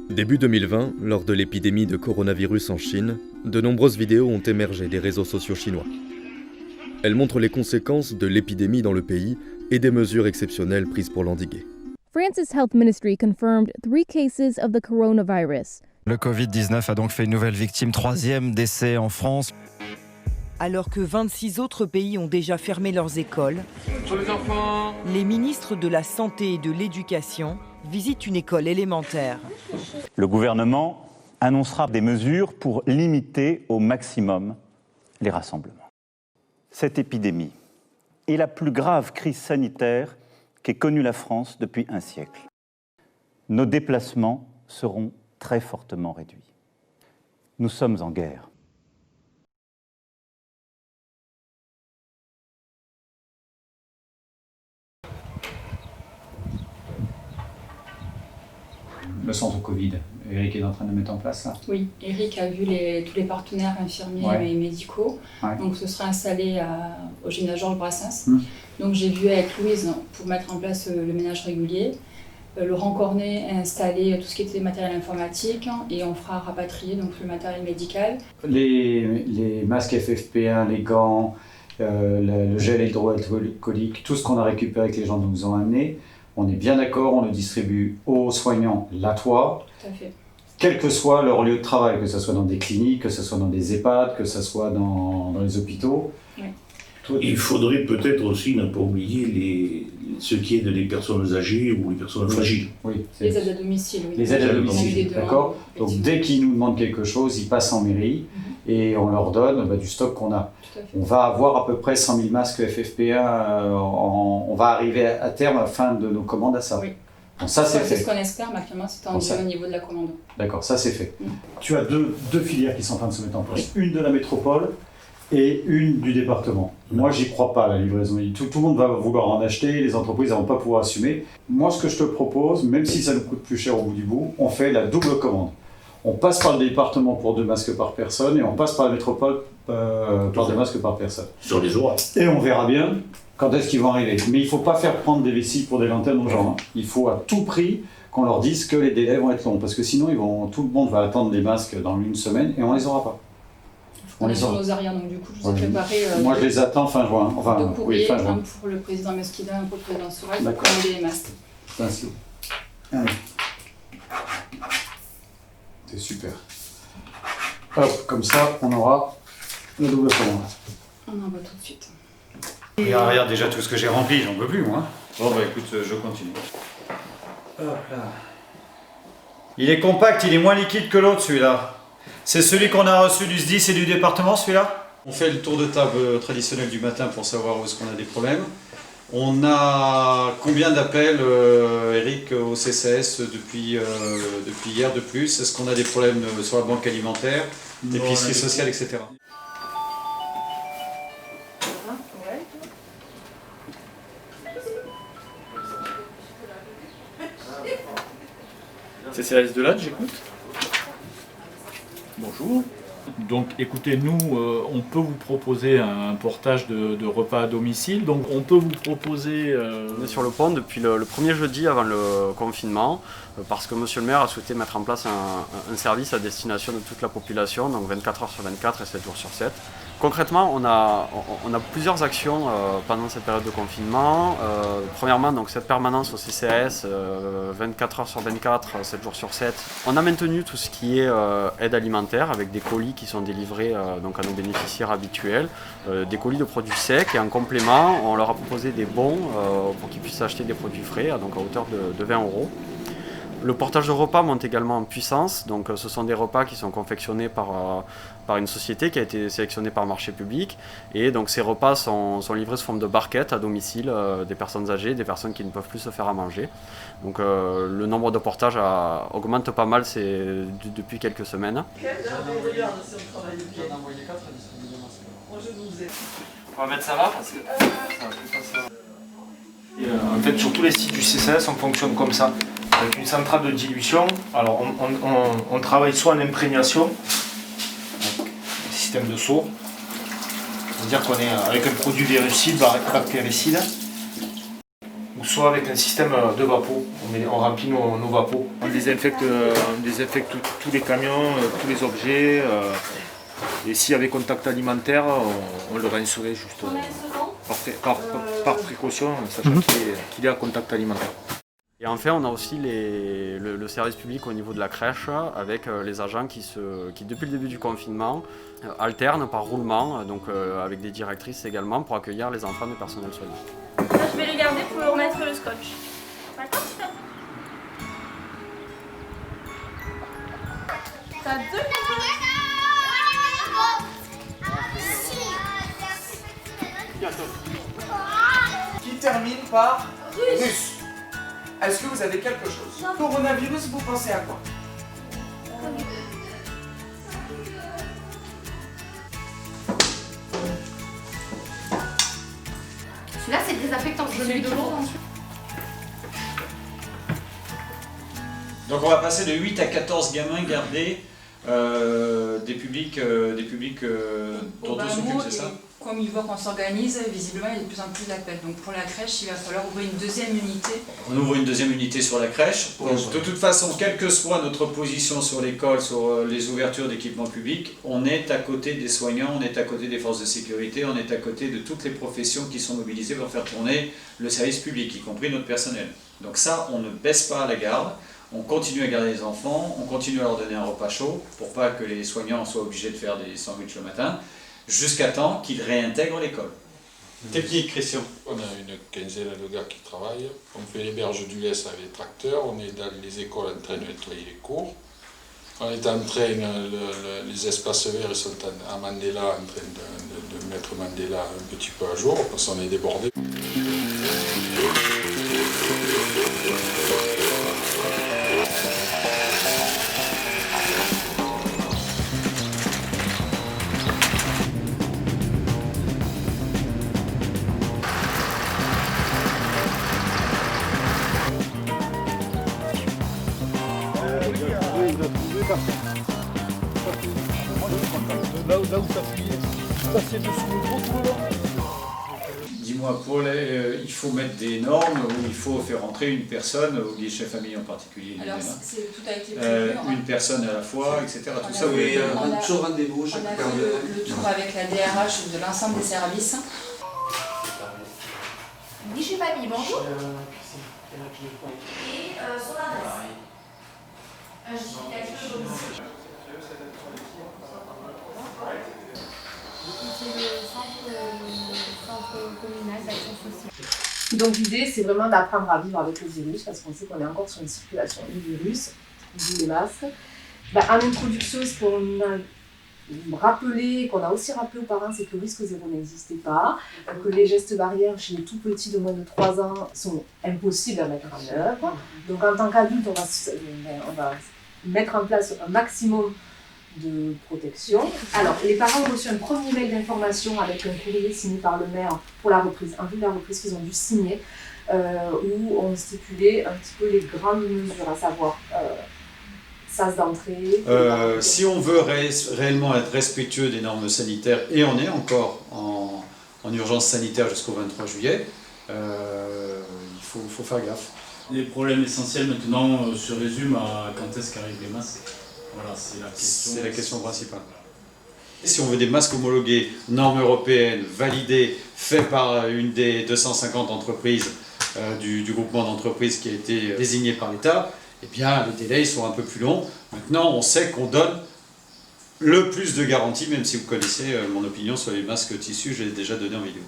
Début 2020, lors de l'épidémie de coronavirus en Chine, de nombreuses vidéos ont émergé des réseaux sociaux chinois. Elles montrent les conséquences de l'épidémie dans le pays et des mesures exceptionnelles prises pour l'endiguer. France's health ministry confirmed 3 cases of the coronavirus. Le Covid-19 a donc fait une nouvelle victime, 3e décès en France. Alors que 26 autres pays ont déjà fermé leurs écoles, les ministres de la Santé et de l'Éducation visitent une école élémentaire. Le gouvernement annoncera des mesures pour limiter au maximum les rassemblements. Cette épidémie est la plus grave crise sanitaire qu'ait connue la France depuis un siècle. Nos déplacements seront très fortement réduits. Nous sommes en guerre. Le centre Covid, Eric est en train de mettre en place ça. Oui, Eric a vu tous les partenaires infirmiers et médicaux. Ouais. Donc ce sera installé au gymnase Georges Brassens. Donc j'ai vu avec Louise pour mettre en place le ménage régulier. Laurent Cornet a installé tout ce qui était matériel informatique et on fera rapatrier donc, le matériel médical. Les masques FFP1, les gants, le gel hydroalcoolique, tout ce qu'on a récupéré que les gens nous ont amené, on est bien d'accord, on le distribue aux soignants latois, Tout à fait. quel que soit leur lieu de travail, que ce soit dans des cliniques, que ce soit dans des EHPAD, que ce soit dans les hôpitaux. Oui. Il faudrait peut-être aussi ne pas oublier ce qui est des personnes âgées ou les personnes fragiles. Oui, Les aides à domicile. Oui. Les aides à On a eu domicile, des demandes, d'accord. Donc dès qu'ils nous demandent quelque chose, ils passent en mairie et on leur donne du stock qu'on a. Tout à fait. On va avoir à peu près 100 000 masques FFP1, on va arriver à terme à la fin de nos commandes à ça. Oui. Donc ça c'est C'est fait. ce qu'on espère, mais actuellement c'est tendu au niveau de la commande. D'accord, ça c'est fait. Tu as deux filières qui sont en train de se mettre en place. Une de la métropole et une du département. Moi, j'y crois pas, la livraison. Tout le monde va vouloir en acheter, les entreprises ne vont pas pouvoir assumer. Moi, ce que je te propose, même si ça nous coûte plus cher au bout du bout, on fait la double commande. On passe par le département pour 2 masques par personne et on passe par la métropole par 2 masques par personne. Sur les horaires. Et on verra bien quand est-ce qu'ils vont arriver. Mais il ne faut pas faire prendre des vessies pour des lanternes aux gens. Il faut à tout prix qu'on leur dise que les délais vont être longs. Parce que sinon, tout le monde va attendre les masques dans 1 semaine et on ne les aura pas. On est sur nos arrières, donc du coup je vous ai préparé Moi je les attends fin juin. Enfin, deux courriers, fin juin. un pour le président Mesquida, un pour le président Souraille, pour D'accord. commander les masques. Merci. Allez. C'est super. Hop, comme ça, on aura le double commande. On envoie tout de suite. Regarde déjà tout ce que j'ai rempli, j'en peux plus moi. Bon bah écoute, je continue. Hop là. Il est compact, il est moins liquide que l'autre celui-là. C'est celui qu'on a reçu du SDIS et du département celui-là. On fait le tour de table traditionnel du matin pour savoir où est-ce qu'on a des problèmes. On a combien d'appels, Eric, au CCS depuis hier de plus? Est-ce qu'on a des problèmes sur la banque alimentaire, l'épicerie sociale, etc. CCS de l'âge, j'écoute. Bonjour. Donc écoutez, nous, on peut vous proposer un portage de repas à domicile. Donc on peut vous proposer... On est sur le pont depuis le premier jeudi avant le confinement, parce que Monsieur le maire a souhaité mettre en place un service à destination de toute la population, donc 24 heures sur 24 et 7 jours sur 7. Concrètement, on a plusieurs actions pendant cette période de confinement. Premièrement, donc cette permanence au CCAS, 24 heures sur 24, 7 jours sur 7. On a maintenu tout ce qui est aide alimentaire avec des colis qui sont délivrés donc à nos bénéficiaires habituels, des colis de produits secs et en complément, on leur a proposé des bons pour qu'ils puissent acheter des produits frais donc à hauteur de 20 €. Le portage de repas monte également en puissance, donc ce sont des repas qui sont confectionnés par une société qui a été sélectionnée par marché public et donc ces repas sont livrés sous forme de barquettes à domicile des personnes âgées, des personnes qui ne peuvent plus se faire à manger. Donc le nombre de portages augmente pas mal depuis quelques semaines. On va mettre ça là parce que ça va plus passer. En fait, sur tous les sites du CCS, on fonctionne comme ça, avec une centrale de dilution. Alors, on travaille soit en imprégnation, avec un système de seau, c'est-à-dire qu'on est avec un produit virucide, bactéricide, ou soit avec un système de vapeau. On remplit nos vapeaux. On désinfecte tous les camions, tous les objets. Et s'il y avait contact alimentaire, on le rincerait juste par précaution, sachant qu'il est à contact alimentaire. Et enfin, on a aussi le service public au niveau de la crèche, avec les agents qui depuis le début du confinement, alternent par roulement, donc avec des directrices également, pour accueillir les enfants des personnels soignants. Là, je vais les garder pour remettre le scotch. D'accord, t'as 2 minutes. Qui termine par russe. Est-ce que vous avez quelque chose? Non. Coronavirus, vous pensez à quoi? Celui-là, c'est désinfectant. Je mets de l'eau ensuite. Donc on va passer de 8 à 14 gamins gardés des publics dont on s'occupe, c'est ça? Comme il voit qu'on s'organise, visiblement il y a de plus en plus d'appels. Donc pour la crèche, il va falloir ouvrir une deuxième unité. On ouvre une deuxième unité sur la crèche. De toute façon, quelle que soit notre position sur l'école, sur les ouvertures d'équipements publics, on est à côté des soignants, on est à côté des forces de sécurité, on est à côté de toutes les professions qui sont mobilisées pour faire tourner le service public, y compris notre personnel. Donc ça, on ne baisse pas la garde. On continue à garder les enfants, on continue à leur donner un repas chaud pour pas que les soignants soient obligés de faire des sandwichs le matin, jusqu'à temps qu'ils réintègrent l'école. Technique, Christian. On a une quinzaine de gars qui travaillent. On fait les berges du lait avec les tracteurs. On est dans les écoles en train de nettoyer les cours. On est en train, les espaces verts ils sont à Mandela, en train de mettre Mandela un petit peu à jour parce qu'on est débordé. Là où ça pliait, ça c'est dessous le gros tout le long. Dis-moi, il faut mettre des normes où il faut faire rentrer une personne, ou des chefs famille en particulier. Alors c'est tout a été prévu. Une personne à la fois, etc. Tout ça, oui, on a toujours rendez-vous chaque quart d'heure. Le tour avec la DRH de l'ensemble des services. Guichet famille, bonjour. Et son adresse. Je dis quelque chose. C'est le centre communal d'action sociale. Donc l'idée, c'est vraiment d'apprendre à vivre avec le virus, parce qu'on sait qu'on est encore sur une circulation du virus, d'où les masques. En introduction, ce qu'on a rappelé, qu'on a aussi rappelé aux parents, c'est que le risque zéro n'existait pas, que les gestes barrières chez les tout petits de moins de 3 ans sont impossibles à mettre en œuvre. Donc en tant qu'adulte, on va mettre en place un maximum de protection. Alors, les parents ont reçu un premier mail d'information avec un courrier signé par le maire pour la reprise, en vue de la reprise qu'ils ont dû signer, où on stipulait un petit peu les grandes mesures, à savoir sas d'entrée. Si on veut réellement être respectueux des normes sanitaires, et on est encore en urgence sanitaire jusqu'au 23 juillet, il faut faire gaffe. Les problèmes essentiels maintenant se résument à quand est-ce qu'arrivent les masques. Voilà, c'est la question principale. Et si on veut des masques homologués, normes européennes, validés, faits par une des 250 entreprises du groupement d'entreprises qui a été désigné par l'État, eh bien les délais sont un peu plus longs. Maintenant, on sait qu'on donne le plus de garanties, même si vous connaissez mon opinion sur les masques tissus, je l'ai déjà donné en vidéo.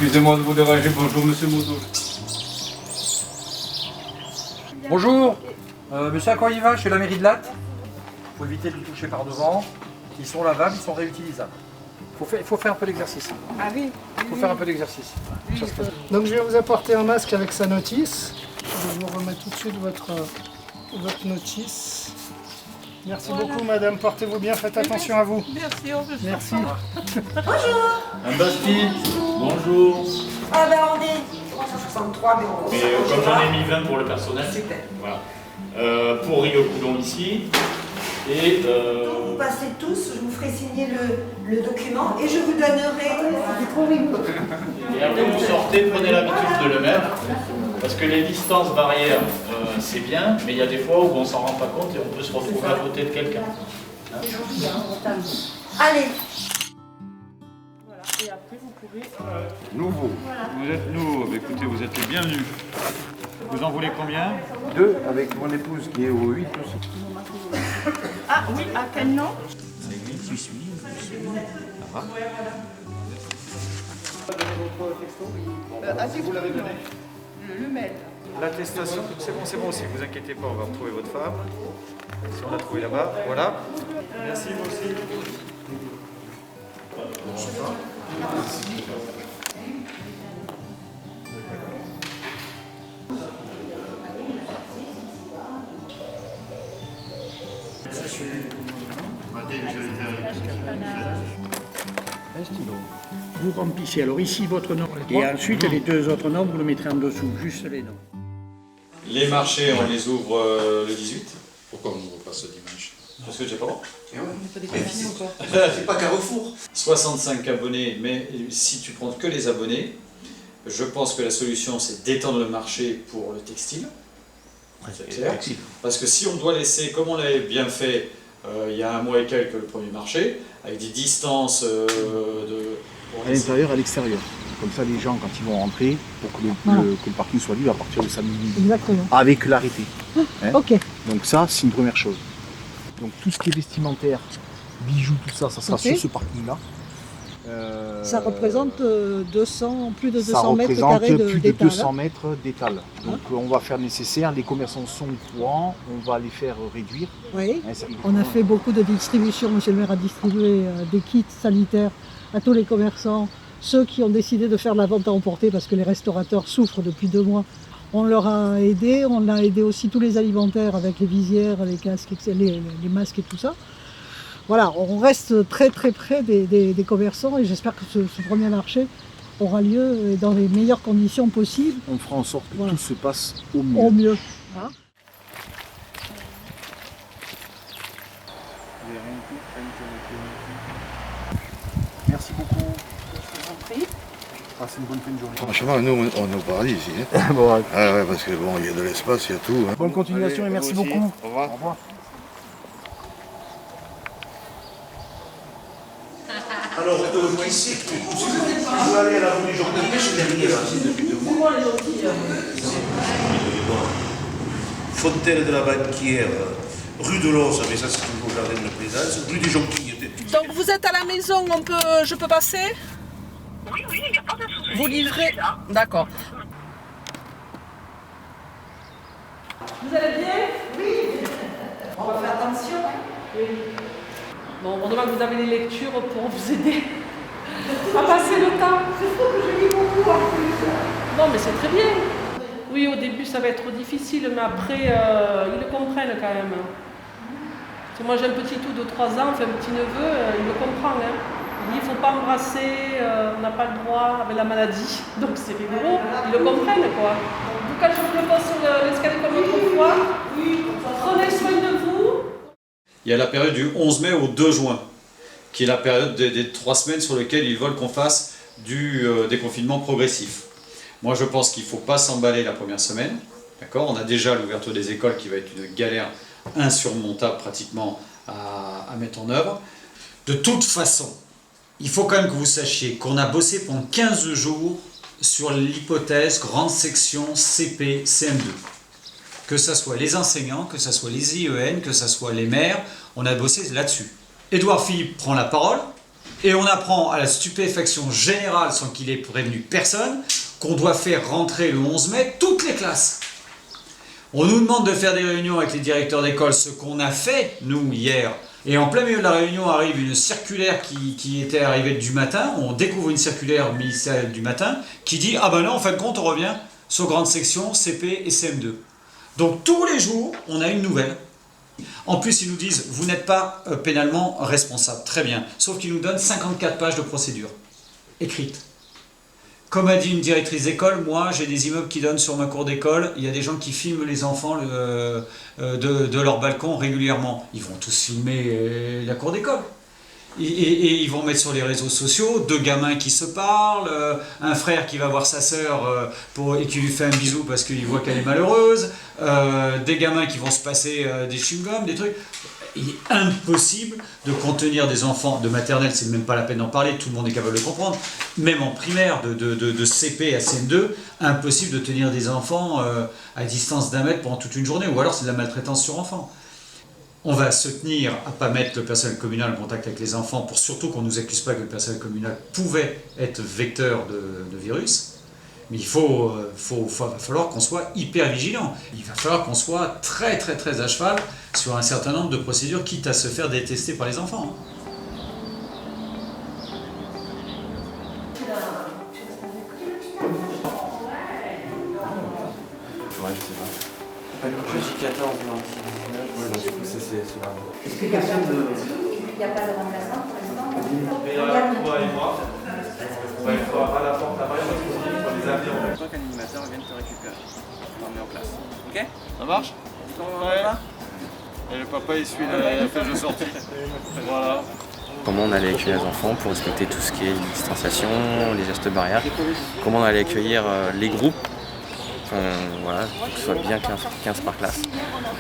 Excusez-moi de vous déranger, bonjour monsieur Mozo. Bonjour, monsieur Akoyiva, chez la mairie de Latte. Il faut éviter de les toucher par devant. Ils sont lavables, ils sont réutilisables. Il faut faire un peu d'exercice. Ah oui. Il faut faire un peu d'exercice. Oui, donc je vais vous apporter un masque avec sa notice. Je vais vous remettre tout de suite votre notice. Merci beaucoup madame, portez-vous bien, faites attention à vous. Merci, on peut se Merci. Bonjour. Un Bastille, bonjour. Ah ben on est 63, mais bon. Mais comme j'en ai mis 20 pour le personnel, voilà. Pour Rio Coulon ici, et... Quand vous passez tous, je vous ferai signer le document et je vous donnerai... C'est trop rigolo. Et après vous sortez, prenez l'habitude de le mettre, parce que les distances barrières, c'est bien, mais il y a des fois où on s'en rend pas compte et on peut se retrouver à côté de quelqu'un. Allez. Voilà, et après vous pouvez... Nouveau. Vous êtes nouveau, bah, écoutez, vous êtes les bienvenus. Vous en voulez combien? 2 avec mon épouse qui est au 8 aussi. Ah oui, à quel nom? Vous l'avez donné? Le mail. L'attestation, c'est bon aussi, vous inquiétez pas, on va retrouver votre femme. Si on l'a trouvé là-bas, voilà. Merci, vous aussi. Un stylo. Vous remplissez alors ici votre nom et ensuite les 2 autres noms vous le mettrez en dessous, juste les noms. Les marchés, on les ouvre le 18. Pourquoi on n'ouvre pas ce dimanche? Parce que j'ai pas droit. C'est pas Carrefour. 65 abonnés, mais si tu prends que les abonnés, je pense que la solution c'est d'étendre le marché pour le textile. C'est clair. Parce que si on doit laisser, comme on l'avait bien fait il y a 1 mois et quelques, le premier marché, avec des distances à l'intérieur et à l'extérieur. Comme ça, les gens, quand ils vont rentrer, pour que le parking soit libre à partir de samedi midi. Exactement. Avec l'arrêté. Hein. Ok. Donc ça, c'est une première chose. Donc tout ce qui est vestimentaire, bijoux, tout ça, ça sera sur ce parking-là. Ça représente plus de 200 mètres carrés d'étal. Ça représente plus de 200 mètres d'étal. Donc on va faire nécessaire, les commerçants sont au courant, on va les faire réduire. Oui, on a fait beaucoup de distributions. Monsieur le maire a distribué des kits sanitaires à tous les commerçants, ceux qui ont décidé de faire de la vente à emporter parce que les restaurateurs souffrent depuis 2 mois. On leur a aidé, on a aidé aussi tous les alimentaires avec les visières, les casques, les masques et tout ça. Voilà, on reste très très près des commerçants et j'espère que ce premier marché aura lieu dans les meilleures conditions possibles. On fera en sorte que tout se passe au mieux. Au mieux. Voilà. Merci beaucoup. Je vous en prie. Passez une bonne fin de journée. Franchement, nous, on est au paradis ici. Hein. Bon, ouais. Ah ouais, parce que bon, il y a de l'espace, il y a tout. Hein. Bonne continuation. Allez, et merci beaucoup. Au revoir. Au revoir. Alors, qui c'est que vous allez à la rue des gens de pêche derrière, c'est depuis 2 mois. Fontaine de la Banquière, rue de l'Os, mais ça c'est toujours jardin de plaisance, rue des Jonquilles. Donc vous êtes à la maison, je peux passer? Oui, il n'y a pas de souci. Vous livrez? D'accord. Vous allez bien? Oui. On va faire attention. Oui. Bon, heureusement que vous avez les lectures pour vous aider à passer le temps. C'est fou que je lis beaucoup en plus. Non, mais c'est très bien. Oui, au début, ça va être difficile, mais après, ils le comprennent quand même. Parce que moi, j'ai un petit tout de 3 ans, enfin un petit neveu, il le comprend. Hein. Il dit, il ne faut pas embrasser, on n'a pas le droit avec la maladie. Donc c'est rigolo, ils le comprennent, quoi. Donc quand je me pose sur l'escalier comme autrefois, prenez soin de vous. Il y a la période du 11 mai au 2 juin, qui est la période des 3 semaines sur lesquelles ils veulent qu'on fasse du déconfinement progressif. Moi, je pense qu'il ne faut pas s'emballer la première semaine. D'accord ? On a déjà l'ouverture des écoles qui va être une galère insurmontable pratiquement à mettre en œuvre. De toute façon, il faut quand même que vous sachiez qu'on a bossé pendant 15 jours sur l'hypothèse grande section CP, CM2. Que ce soit les enseignants, que ce soit les IEN, que ce soit les maires, on a bossé là-dessus. Édouard Philippe prend la parole et on apprend à la stupéfaction générale, sans qu'il ait prévenu personne, qu'on doit faire rentrer le 11 mai toutes les classes. On nous demande de faire des réunions avec les directeurs d'école, ce qu'on a fait, nous, hier. Et en plein milieu de la réunion arrive une circulaire qui était arrivée du matin, on découvre une circulaire ministérielle du matin, qui dit « Ah ben non, en fin de compte, on revient sur grande section, CP et CM2 ». Donc tous les jours, on a une nouvelle. En plus, ils nous disent, vous n'êtes pas pénalement responsable. Très bien. Sauf qu'ils nous donnent 54 pages de procédure écrites. Comme a dit une directrice d'école, moi j'ai des immeubles qui donnent sur ma cour d'école, il y a des gens qui filment les enfants de leur balcon régulièrement. Ils vont tous filmer la cour d'école. Et ils vont mettre sur les réseaux sociaux 2 gamins qui se parlent, un frère qui va voir sa sœur et qui lui fait un bisou parce qu'il voit qu'elle est malheureuse, des gamins qui vont se passer des chewing-gums, des trucs. Il est impossible de contenir des enfants de maternelle, c'est même pas la peine d'en parler, tout le monde est capable de comprendre. Même en primaire, de CP à CM2, impossible de tenir des enfants à distance d'1 mètre pendant toute une journée, ou alors c'est de la maltraitance sur enfants. On va se tenir à ne pas mettre le personnel communal en contact avec les enfants, pour surtout qu'on ne nous accuse pas que le personnel communal pouvait être vecteur de virus. Mais il va falloir qu'on soit hyper vigilant. Il va falloir qu'on soit très très très à cheval sur un certain nombre de procédures, quitte à se faire détester par les enfants. Ouais, je sais pas. Jeudi 14, lundi 19, ouais, donc du coup c'est là. Explication de... Il n'y a pas de remplaçant pour l'instant. Mais toi et moi, on va être à la porte là-bas, pour les avions. Il faut qu'un animateur vienne te récupérer. On met en place. Ok? Ça marche? Ouais. Et le papa il suit la page de sortie. Voilà. Comment on allait accueillir les enfants pour respecter tout ce qui est distanciation, les gestes barrières. Comment on allait accueillir les groupes. Voilà, que ce soit bien 15 par classe.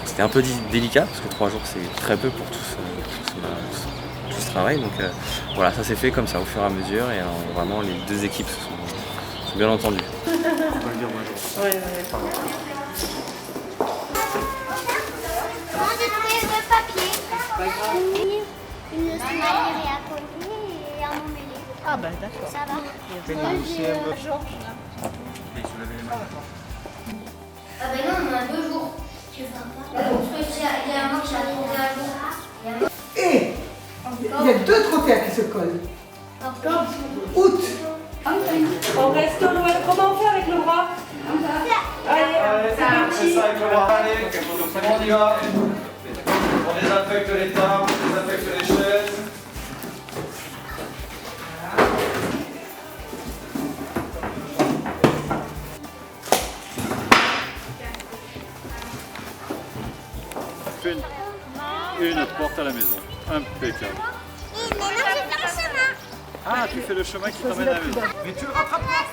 C'était un peu délicat parce que 3 jours c'est très peu pour tout ce travail. Donc voilà, ça s'est fait comme ça au fur et à mesure et vraiment les 2 équipes se sont bien entendues. On peut le dire bonjour. Ouais. On a trouvé le papier. Une smiley à coller et un emmêlé. Ah bah d'accord. Ça va. Georges là. Ah ben non, on a 2 jours. Tu vas pas. Parce qu'il y a un match à trouver un jour. Et il y a 2 trophées qui se collent. Août. On reste loin. Comment on fait avec le bras? Allez, c'est ça avec le bras. Allez, on y va. On désinfecte les tables, on désinfecte les chaises. Une porte à la maison. Impeccable. Ah, tu fais le chemin qui t'emmène à la maison. Mais tu le rattrapes pas.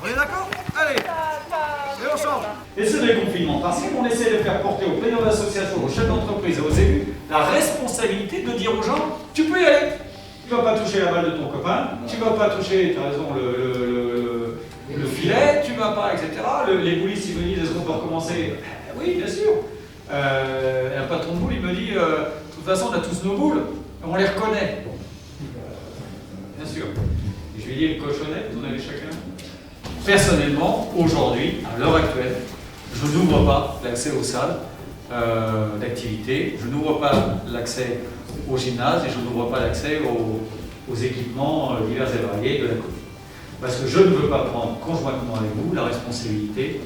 On est d'accord? Allez. Et on change. Et ce déconfinement partiel, on essaie de faire porter aux présidents d'associations, aux chefs d'entreprise et aux élus la responsabilité de dire aux gens, tu peux y aller. Tu vas pas toucher la balle de ton copain, tu vas pas toucher, tu as raison, le filet, tu vas pas, etc. Les boulistes, ils me disent, est-ce qu'on peut recommencer? Oui, bien sûr. Un patron de boule, il me dit, de toute façon, on a tous nos boules, on les reconnaît. Bien sûr. Et je lui ai dit, le cochonnet, vous en avez chacun? Personnellement, aujourd'hui, à l'heure actuelle, je n'ouvre pas l'accès aux salles d'activité, je n'ouvre pas l'accès au gymnase et je n'ouvre pas l'accès aux équipements divers et variés de la commune. Parce que je ne veux pas prendre conjointement avec vous la responsabilité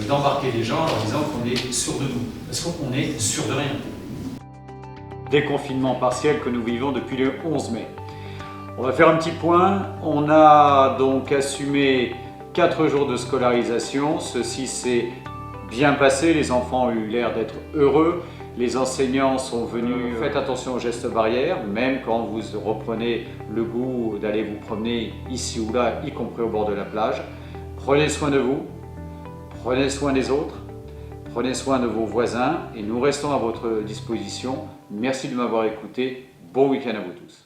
d'embarquer des gens en leur disant qu'on est sûr de nous. Parce qu'on est sûr de rien. Déconfinement partiel que nous vivons depuis le 11 mai. On va faire un petit point. On a donc assumé 4 jours de scolarisation. Ceci s'est bien passé. Les enfants ont eu l'air d'être heureux. Les enseignants sont venus. Faites attention aux gestes barrières, même quand vous reprenez le goût d'aller vous promener ici ou là, y compris au bord de la plage. Prenez soin de vous. Prenez soin des autres. Prenez soin de vos voisins et nous restons à votre disposition. Merci de m'avoir écouté. Bon week-end à vous tous.